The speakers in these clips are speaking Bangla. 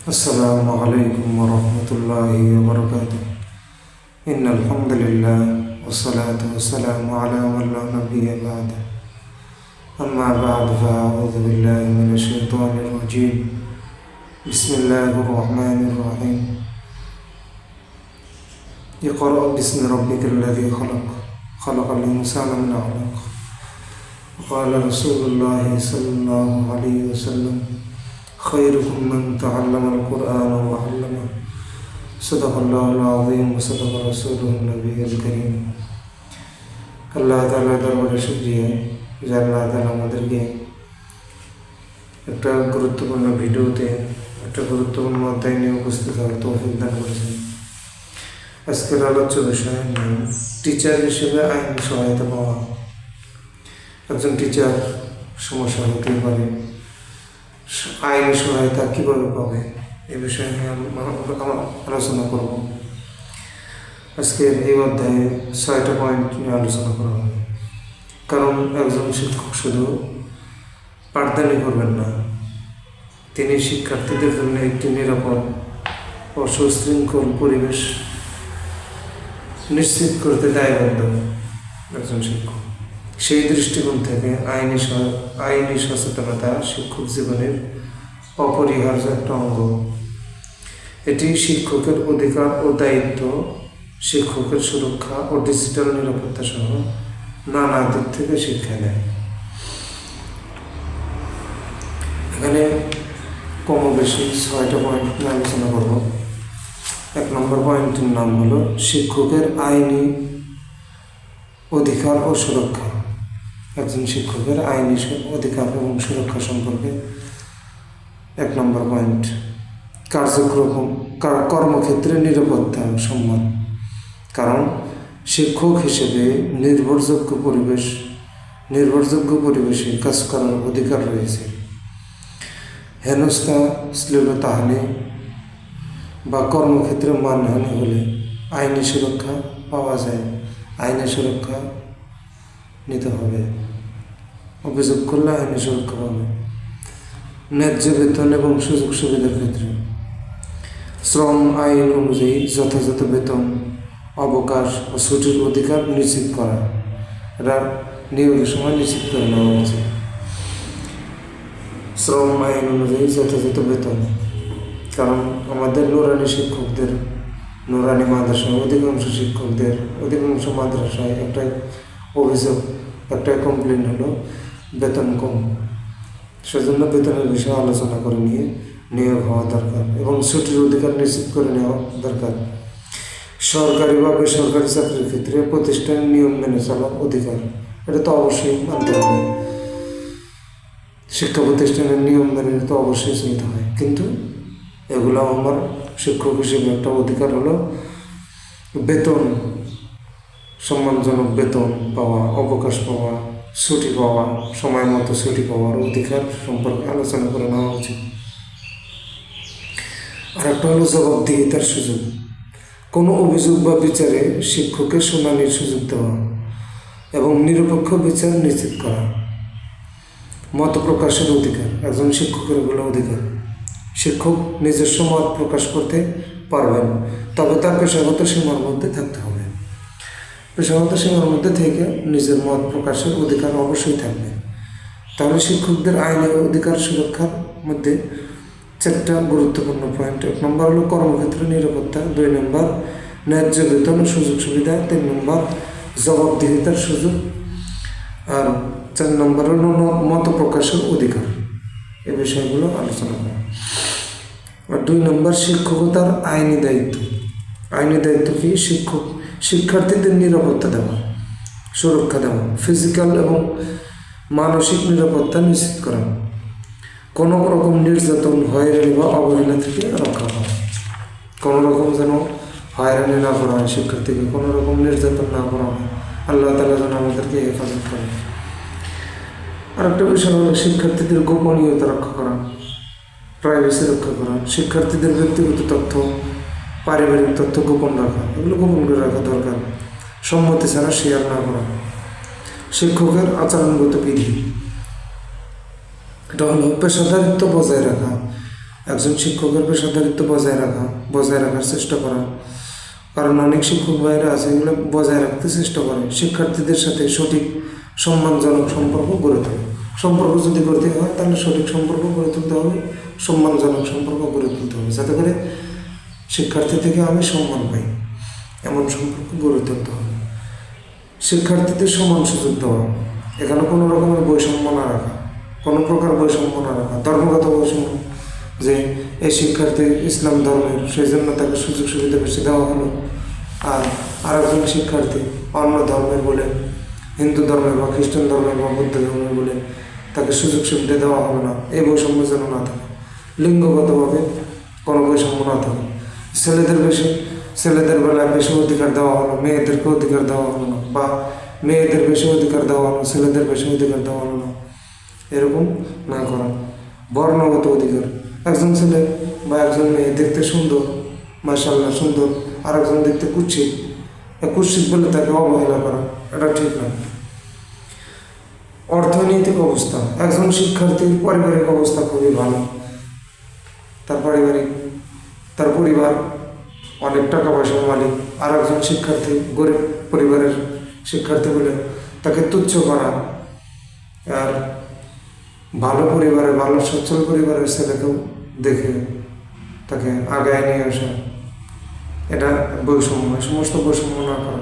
السلام عليكم ورحمة الله وبركاته. إن الحمد لله والصلاة والسلام على من لا نبي بعده. أما بعد فأعوذ بالله من الشيطان الرجيم. بسم الله الرحمن الرحيم. اقرأ باسم ربك الذي خلق خلق الإنسان من علق. وقال رسول الله صلى الله عليه وسلم خيركم من تعلم القرآن وعلمه. صدق الله العظيم وصدق رسوله النبي الكريم. আল্লাহ তাআলার দরবারে শুকরিয়া যে আল্লাহ তাআলা আমাদেরকে একটা গুরুত্বপূর্ণ ভিডিওতে একটা গুরুত্বপূর্ণ অধ্যায় নিয়ে উপস্থিত হওয়ার তৌফিক দান করেছেন। আজকের আলোচ্য বিষয় টিচার হিসেবে আইনি সহায়তা পাওয়া। একজন টিচার সমস্যা হতে পারে, আইনি সহায়তা কীভাবে পাবে এ বিষয়ে নিয়ে আলোচনা করব। আজকের এই অধ্যায়ে 6টা পয়েন্ট নিয়ে আলোচনা করা হবে। কারণ একজন শিক্ষক শুধু পাঠদানি করবেন না, তিনি শিক্ষার্থীদের জন্য একটি নিরাপদ ও সুশৃঙ্খল পরিবেশ নিশ্চিত করতে দায়বদ্ধ একজন শিক্ষক। সেই দৃষ্টিকোণ থেকে আইনি সচেতনতা শিক্ষক জীবনের অপরিহার্য একটা অঙ্গ। এটি শিক্ষকের অধিকার ও দায়িত্ব, শিক্ষকের সুরক্ষা ও ডিজিটাল নিরাপত্তা সহ নানা দিক থেকে শিক্ষা দেয়। এখানে কম বেশি 6টা পয়েন্ট নিয়ে আলোচনা করব। 1 নম্বর পয়েন্টের নাম হলো শিক্ষকের আইনি অধিকার ও সুরক্ষা। একজন শিক্ষকের আইনি অধিকার এবং সুরক্ষা সম্পর্কে 1 নম্বর পয়েন্ট। কর্মক্ষেত্রে নিরাপত্তা সম্মান। কারণ শিক্ষক হিসেবে নির্ভরযোগ্য পরিবেশে কাজ করার অধিকার রয়েছে। হেনস্থা, শ্লীলতাহানি বা কর্মক্ষেত্রে মানহানি হলে আইনি সুরক্ষা পাওয়া যায়। আইনি সুরক্ষা নিতে হবে, অভিযোগ করলে আইনি সুরক্ষা পাবে। ন্যায্য বেতন এবং সুযোগ সুবিধার ক্ষেত্রে শ্রম আইন অনুযায়ী যথাযথ বেতন, অবকাশ ও ছুটির অধিকার নিশ্চিত করা। এটা নিয়োগের সময় নিশ্চিত করে নেওয়া উচিত। শ্রম আইন অনুযায়ী যথাযথ বেতন। কারণ আমাদের নুরানি মাদ্রাসায় অধিকাংশ মাদ্রাসায় একটা অভিযোগ, একটা কমপ্লেন হলো বেতন কম। সেজন্য বেতনের বিষয়ে আলোচনা করে নিয়ে নিয়োগ হওয়া দরকার এবং ছুটির অধিকার নিশ্চিত করে নেওয়া দরকার। সরকারি বা বেসরকারি চাকরির ক্ষেত্রে প্রতিষ্ঠানের নিয়ম মেনে চলার অধিকার, এটা তো অবশ্যই মানতে হবে। শিক্ষা প্রতিষ্ঠানের নিয়ম মেনে তো অবশ্যই চলতে হয়, কিন্তু এগুলো আমার শিক্ষক হিসেবে একটা অধিকার হলো বেতন, সম্মানজনক বেতন পাওয়া, অবকাশ পাওয়া, ছুটি পাওয়া, সময় মতো ছুটি পাওয়ার অধিকার সম্পর্কে আলোচনা করে নেওয়া উচিত। আর একটা হলো জবাবদিহিতার সুযোগ। কোনো অভিযোগ বা বিচারে শিক্ষকের শুনানির সুযোগ দেওয়া এবং নিরপেক্ষ বিচার নিশ্চিত করা। মত প্রকাশের অধিকার, একজন শিক্ষকের এগুলো অধিকার। শিক্ষক নিজস্ব মত প্রকাশ করতে পারবেন, তবে তার পেশাগত সীমার মধ্যে থাকতে হবে। পেশাগত সীমার মধ্যে থেকে নিজের মত প্রকাশের অধিকার অবশ্যই থাকবে। তাহলে শিক্ষকদের আইনি অধিকার সুরক্ষার মধ্যে 4টা গুরুত্বপূর্ণ পয়েন্ট। 1 নম্বর হলো কর্মক্ষেত্রে নিরাপত্তা, 2 নম্বর ন্যায্য বেতন ও সুযোগ সুবিধা, 3 নম্বর জবাবদিহিতার সুযোগ, আর 4 নম্বর হলো মত প্রকাশের অধিকার। এই বিষয়গুলো আলোচনা করা। আর 2 নম্বর শিক্ষকতার আইনি দায়িত্ব। আইনি দায়িত্ব কি? শিক্ষার্থীদের নিরাপত্তা দেওয়া, সুরক্ষা দেওয়া, ফিজিক্যাল এবং মানসিক নিরাপত্তা নিশ্চিত করা, কোনো রকম নির্যাতন, হয়রানি বা অবহেলা থেকে রক্ষা করা। কোনো রকম যেন হয়রানি না করা হয়, শিক্ষার্থীকে কোনো রকম নির্যাতন না করা হয়। আল্লাহ তাআলা যেন আমাদেরকে হেফাজত করে। আর একটা বিষয় হলো শিক্ষার্থীদের গোপনীয়তা রক্ষা করা, প্রাইভেসি রক্ষা করা। শিক্ষার্থীদের ব্যক্তিগত তথ্য, পারিবারিক তথ্য গোপন রাখা, এগুলো গোপন করে রাখা দরকার। সম্মতি ছাড়া শেয়ার না করা। শিক্ষকের আচরণগত বিধি, এটা হলো পেশাদারিত্ব বজায় রাখা, একজন শিক্ষকের পেশাদারিত্ব বজায় রাখার চেষ্টা করা। কারণ অনেক শিক্ষক ভাইরা আছে এগুলো বজায় রাখতে চেষ্টা করে। শিক্ষার্থীদের সাথে সঠিক সম্মানজনক সম্পর্ক গড়ে তোলে। সম্পর্ক যদি করতে হয় তাহলে সঠিক সম্পর্ক গড়ে তুলতে হবে, সম্মানজনক সম্পর্ক গড়ে তুলতে হবে, যাতে করে শিক্ষার্থী থেকে আমি সম্মান পাই, এমন সম্পর্ক গড়ে তুলতে হবে। শিক্ষার্থীদের সমান সুযোগ দেওয়া, এখানে কোনো রকমের বৈষম্য না রাখা, কোনো প্রকার বৈষম্য না রাখা, ধর্মগত বৈষম্য, যে এই শিক্ষার্থী ইসলাম ধর্মের সেই জন্য তাকে সুযোগ সুবিধা বেশি দেওয়া হলো, আর একজন শিক্ষার্থী অন্য ধর্মের বলে, হিন্দু ধর্মের বা খ্রিস্টান ধর্মের বা বৌদ্ধ ধর্মের বলে তাকে সুযোগ সুবিধা দেওয়া হবে না, এই বৈষম্য যেন না থাকে। লিঙ্গগতভাবে কোনো বৈষম্য না থাকে। ছেলেদের বেলায় বেশি অধিকার দেওয়া হলো, মেয়েদেরকে অধিকার দেওয়া হলো না, বা মেয়েদের বেশি অধিকার দেওয়া হলো, ছেলেদের বেশি অধিকার দেওয়া হলো না, এরকম না করা। বর্ণগত অধিকার, একজন ছেলে বা একজন মেয়ে দেখতে সুন্দর, মাশাআল্লাহ সুন্দর, আর একজন দেখতে কুৎসিত বলে তাকে অবহেলা করা, এটা ঠিক না। অর্থনৈতিক অবস্থা, একজন শিক্ষার্থীর পারিবারিক অবস্থা খুবই ভালো, তার পরিবার অনেক টাকা পয়সার মালিক, আর একজন শিক্ষার্থী গরিব পরিবারের শিক্ষার্থী বলে তাকে তুচ্ছ করা, আর ভালো পরিবারের, ভালো সচ্ছল পরিবারের ছেলেকেও দেখে তাকে আগায় নিয়ে আসা, এটা বৈষম্য। সমস্ত বৈষম্য না করা।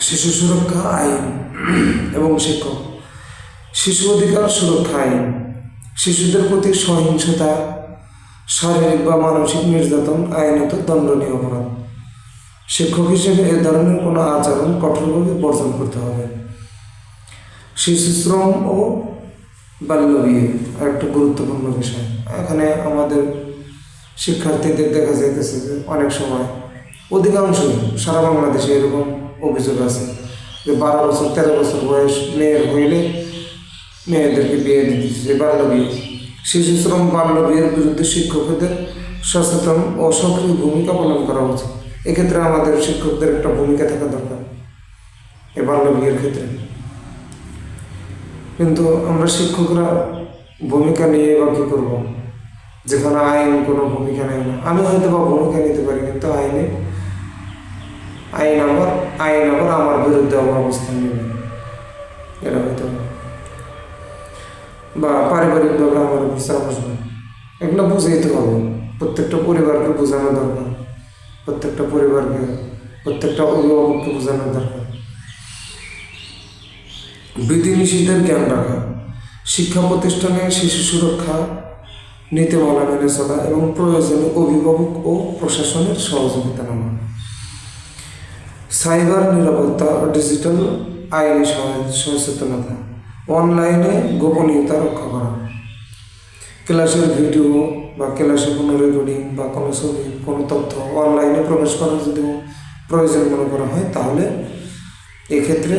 শিশু সুরক্ষা আইন এবং শিক্ষক। শিশু অধিকার সুরক্ষা আইন শিশুদের প্রতি সহিংসতা, শারীরিক বা মানসিক নির্যাতন আইনত দণ্ডনীয় অপরাধ। শিক্ষক হিসেবে এ ধরনের কোনো আচরণ কঠোরভাবে বর্জন করতে হবে। শিশু শ্রম ও বাল্যবিয়ে একটা গুরুত্বপূর্ণ বিষয়। এখানে আমাদের শিক্ষার্থীদের দেখা যাইতেছে যে অনেক সময়, অধিকাংশ সারা বাংলাদেশে এরকম অভিযোগ আছে যে 12 বছর 13 বছর বয়স মেয়ের হইলে মেয়েদেরকে বিয়ে দিতেছে, বাল্যবিয়ে। শিশু শ্রম, বাল্যবিয়ের বিরুদ্ধে শিক্ষকদের সচেতন ও সক্রিয় ভূমিকা পালন করা উচিত। এক্ষেত্রে আমাদের শিক্ষকদের একটা ভূমিকা থাকা দরকার এই বাল্যবিয়ের ক্ষেত্রে। কিন্তু আমরা শিক্ষকরা ভূমিকা নিয়ে বা কী করবো, যেখানে আইন কোনো ভূমিকা নেয় না। আমি হয়তো বা ভূমিকা নিতে পারি, কিন্তু আইন আবার আমার বিরুদ্ধে আমার অবস্থান নেবে, এটা হয়তো, বা পারিবারিকভাবে আমার বিচার বসবে। এগুলো বুঝাইতে হবে, প্রত্যেকটা পরিবারকে বোঝানো দরকার, প্রত্যেকটা অভিভাবককে বোঝানো দরকার। বিধিনিষেধের জ্ঞান রাখা, শিক্ষা প্রতিষ্ঠানে শিশু সুরক্ষা নীতিমালা মেনে চলা এবং প্রয়োজনে অভিভাবক ও প্রশাসনের সহযোগিতা নেওয়া। সাইবার নিরাপত্তা ও ডিজিটাল আইনি সচেতনতা, অনলাইনে গোপনীয়তা রক্ষা করা। ক্লাসের ভিডিও বা ক্লাসের কোনো রেকর্ডিং বা কোনো ছবি, কোনো তথ্য অনলাইনে প্রবেশ করার যদি প্রয়োজন মনে করা হয়, তাহলে এক্ষেত্রে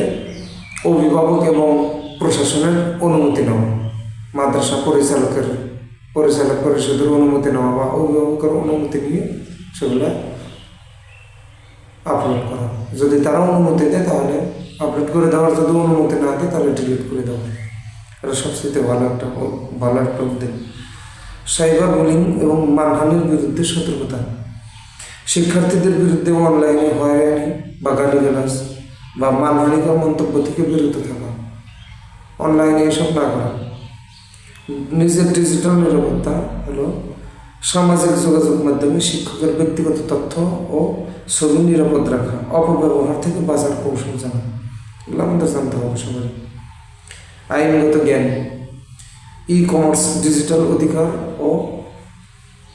অভিভাবক এবং প্রশাসনের অনুমতি নেওয়া, মাদ্রাসা পরিচালক পরিষদের অনুমতি নেওয়া বা অভিভাবকের অনুমতি নিয়ে সেগুলো আপলোড করা। যদি তারা অনুমতি দেয় তাহলে আপলোড করে দেওয়ার, যদি অনুমতি না দেয় তাহলে ডিলিট করে দেওয়া। এটা সবচেয়ে ভালো একটা উদ্যোগ। সাইবার বুলিং এবং মানহানির বিরুদ্ধে সতর্কতা, শিক্ষার্থীদের বিরুদ্ধে অনলাইনে হয়রানি বা গালিগালাজ বা মানহানিকর মন্তব্য থেকে বিরত থাকা, অনলাইনে এসব না করা। নিজের ডিজিটাল নিরাপত্তা হলো সামাজিক যোগাযোগ মাধ্যমে শিক্ষকের ব্যক্তিগত তথ্য ও ছবি নিরাপদ রাখা, অপব্যবহার থেকে বাঁচার কৌশল জানা, এগুলো আমাদের জানতে হবে সবাই। আইনগত জ্ঞান, ই-কমার্স, ডিজিটাল অধিকার ও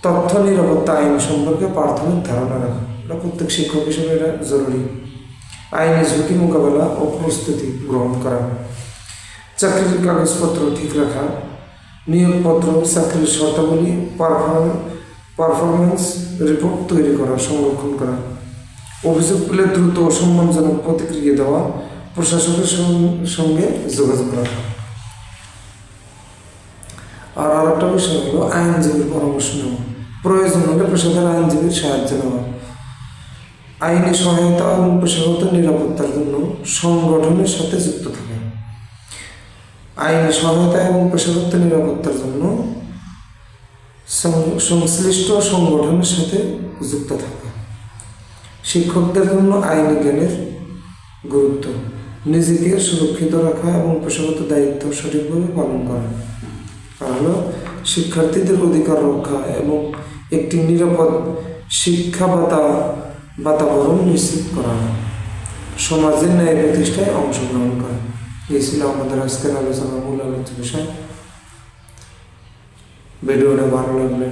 তথ্য নিরাপত্তা আইন সম্পর্কে প্রাথমিক ধারণা রাখা, এটা প্রত্যেক শিক্ষক হিসেবে এটা জরুরি। আইনি ঝুঁকি মোকাবেলা ও প্রস্তুতি গ্রহণ করা, চাকরির কাগজপত্র ঠিক রাখা, নিয়োগপত্র, চাকরির শর্তাবলী, পারফরমেন্স রিপোর্ট তৈরি করা, সংরক্ষণ করা, অভিযোগ পেলে দ্রুত ও সম্মানজনক প্রতিক্রিয়া দেওয়া, প্রশাসনের সঙ্গে যোগাযোগ রাখা। আর আরেকটা বিষয় হলো আইনজীবীর পরামর্শ নেওয়া, প্রয়োজন হলে পেশাদার আইনজীবীর সাহায্য নেওয়া। আইনি সহায়তা এবং পেশাগত নিরাপত্তার জন্য সংগঠনের সাথে যুক্ত থাকা। আইনি সহায়তা এবং পেশাগত নিরাপত্তার জন্য সংশ্লিষ্ট সংগঠনের সাথে যুক্ত থাকা। শিক্ষকদের জন্য আইনি জ্ঞানের গুরুত্ব, নিজেকে সুরক্ষিত রাখা এবং পেশাগত দায়িত্ব সঠিকভাবে পালন করা। আর হলো শিক্ষার্থীদের অধিকার রক্ষা এবং একটি নিরাপদ শিক্ষা বাতাবরণ নিশ্চিত করা, সমাজের ন্যায় প্রতিষ্ঠায় অংশগ্রহণ করা। এই ছিল আমাদের আজকের আলোচনার মূল আলোচ্য বিষয়। ভিডিওটা ভালো লাগলে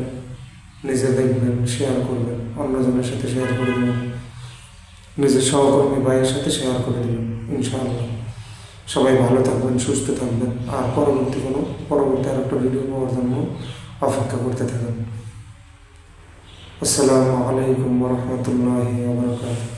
নিজে দেখবেন, শেয়ার করবেন, অন্যজনের সাথে শেয়ার করে দেবেন, নিজের সহকর্মী ভাইয়ের সাথে শেয়ার করে দেবেন। ইনশাআল্লাহ সবাই ভালো থাকবেন, সুস্থ থাকবেন। আর পরবর্তী আর একটা ভিডিও পাওয়ার জন্য অপেক্ষা করতে থাকবেন। আসসালামু আলাইকুম ওয়া রাহমাতুল্লাহি ওয়া বারাকাতুহু।